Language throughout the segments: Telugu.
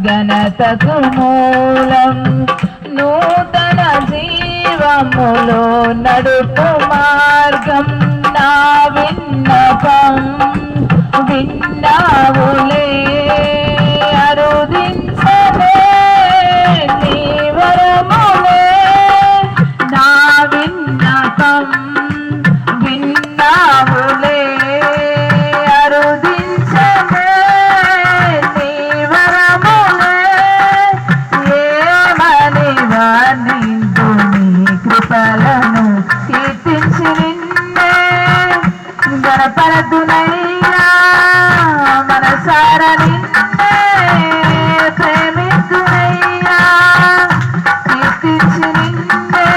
ఘనతకు మూలం నూతన జీవములో నడుపు మార్గం నా విన్నపం విన్నావులే అరుదించలే నీ వరములే నా విన్నపం విన్నావులే అరుదించలే నీ వరములే ఏమని వర్ణించు నీ కృపలను కీర్తించి నిన్నే గణపరతునయ్యా మనసార నిన్నే ప్రేమితునయ్యా కీర్తించి నిన్నే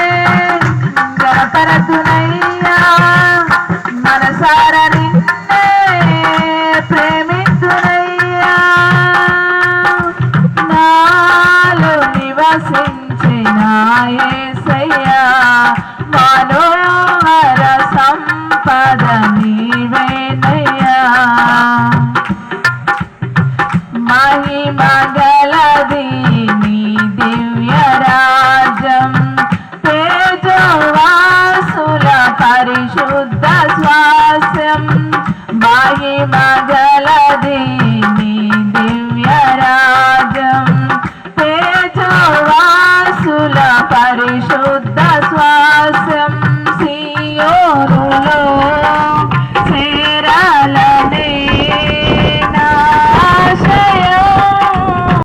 గణపరతునయ్యా మనసార నిన్నే ప్రేమితునయ్యా నాలో నివసించిన యేసయ్యా మనోహర సంపద నీవేనయ్యా మహిమగలది నీ దివ్య రాజ్యం తేజవాసుల పరిశు